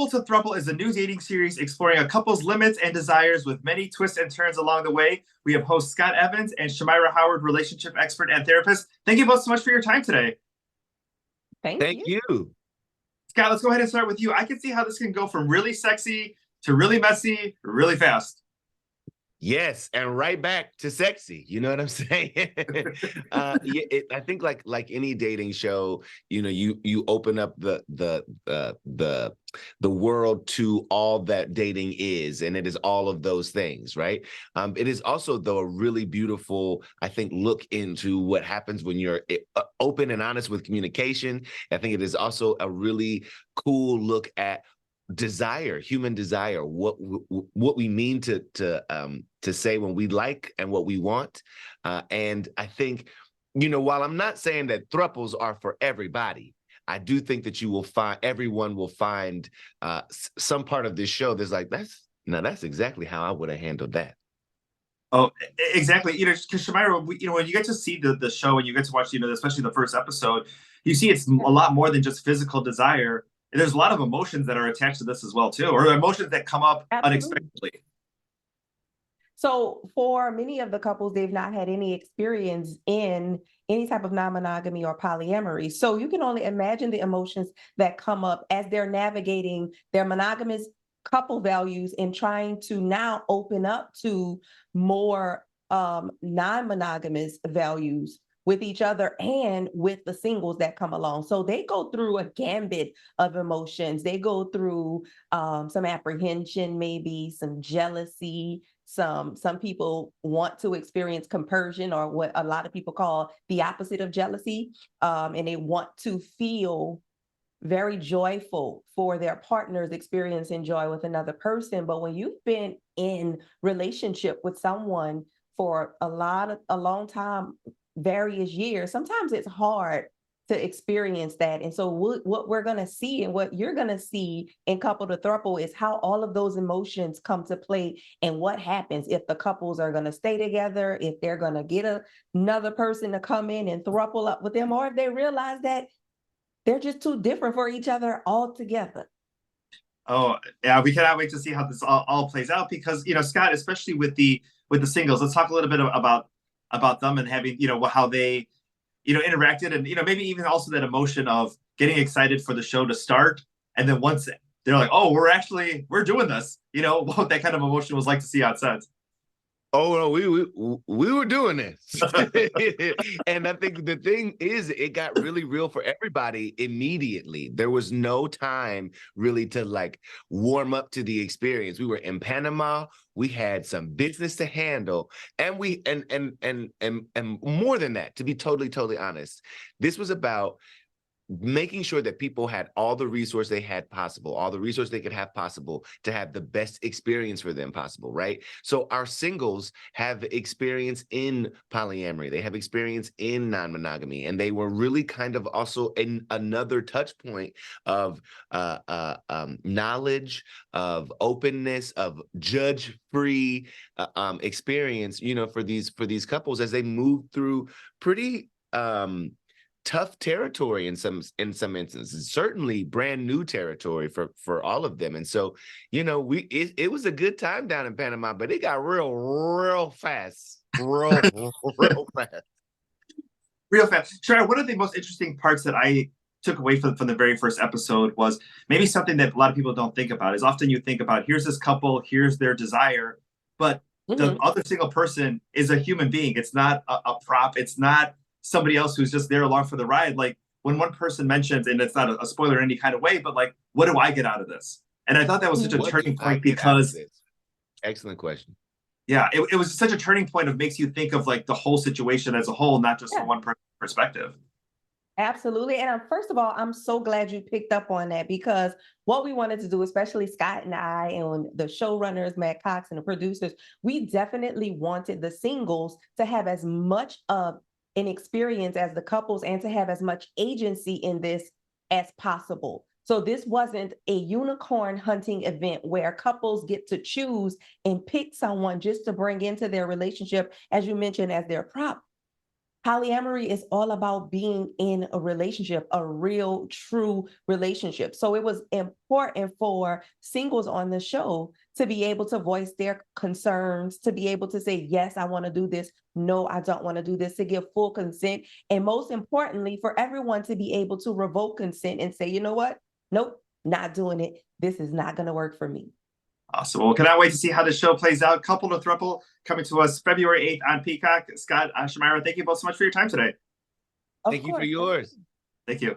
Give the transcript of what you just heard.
Throuple to Throuple is a new dating series exploring a couple's limits and desires with many twists and turns along the way. We have hosts Scott Evans and Shamyra Howard, relationship expert and therapist. Thank you both so much for your time today. Thank Thank you. you. Scott, let's go ahead and start with you. I can see how this can go from really sexy to really messy really fast. Yes, and right back to sexy. You know what I'm saying? I think like any dating show, you open up the world to all that dating is, and it is all of those things, right? It is also, though, a really beautiful, I think, look into what happens when you're open and honest with communication. I think it is also a really cool look at desire, human desire, what we mean to say when we like and what we want. And I think, while I'm not saying that thruples are for everybody, I do think that everyone will find some part of this show that's like, that's exactly how I would have handled that. Oh, exactly. Because Shamyra, when you get to see the show and you get to watch, especially the first episode, you see it's a lot more than just physical desire. There's a lot of emotions that are attached to this as well, too, or emotions that come up unexpectedly. So for many of the couples, they've not had any experience in any type of non-monogamy or polyamory. So you can only imagine the emotions that come up as they're navigating their monogamous couple values and trying to now open up to more non-monogamous values with each other and with the singles that come along. So they go through a gambit of emotions. They go through some apprehension, maybe some jealousy. Some people want to experience compersion, or what a lot of people call the opposite of jealousy. And they want to feel very joyful for their partner's experiencing joy with another person. But when you've been in relationship with someone for a long time, various years, sometimes it's hard to experience that. And so what we're going to see, and what you're going to see in Couple to Throuple, is how all of those emotions come to play and what happens if the couples are going to stay together, if they're going to get another person to come in and throuple up with them, or if they realize that they're just too different for each other altogether. Oh, yeah, we cannot wait to see how this all plays out, because, Scott, especially with the singles, let's talk a little bit about them and having, how they, interacted, and, maybe even also that emotion of getting excited for the show to start. And then once they're like, oh, we're doing this, what that kind of emotion was like to see on set. Oh no, we were doing this. And I think the thing is, it got really real for everybody immediately. There was no time really to warm up to the experience. We were in Panama. We had some business to handle, and and more than that, to be totally honest, this was about making sure that people had all the resource they had possible, all the resource they could have possible to have the best experience for them possible, right? So our singles have experience in polyamory. They have experience in non-monogamy, and they were really kind of also in another touch point of knowledge, of openness, of judge-free experience, for these couples as they move through pretty tough territory in some instances, certainly brand new territory for all of them. And so, it was a good time down in Panama, but it got real fast, real fast. Real fast. Sure. One of the most interesting parts that I took away from the very first episode was maybe something that a lot of people don't think about. Is often you think about, here's this couple, here's their desire, but the other single person is a human being. It's not a prop. It's not somebody else who's just there along for the ride. Like when one person mentions, and it's not a spoiler in any kind of way, but what do I get out of this? And I thought that was such a turning point, because excellent question. Yeah, it was such a turning point of makes you think of the whole situation as a whole, not just from one person's perspective. Absolutely. And first of all, I'm so glad you picked up on that, because what we wanted to do, especially Scott and I and the showrunners, Matt Cox, and the producers, we definitely wanted the singles to have as much of an experience as the couples, and to have as much agency in this as possible. So this wasn't a unicorn hunting event where couples get to choose and pick someone just to bring into their relationship, as you mentioned, as their prop. Polyamory is all about being in a relationship, a real, true relationship. So it was important for singles on the show to be able to voice their concerns, to be able to say, yes, I want to do this. No, I don't want to do this, to give full consent. And most importantly, for everyone to be able to revoke consent and say, you know what? Nope, not doing it. This is not going to work for me. Awesome. Well, cannot wait to see how the show plays out. Couple to Throuple coming to us February 8th on Peacock. Scott, Shamyra, thank you both so much for your time today. Thank you for yours. Thank you.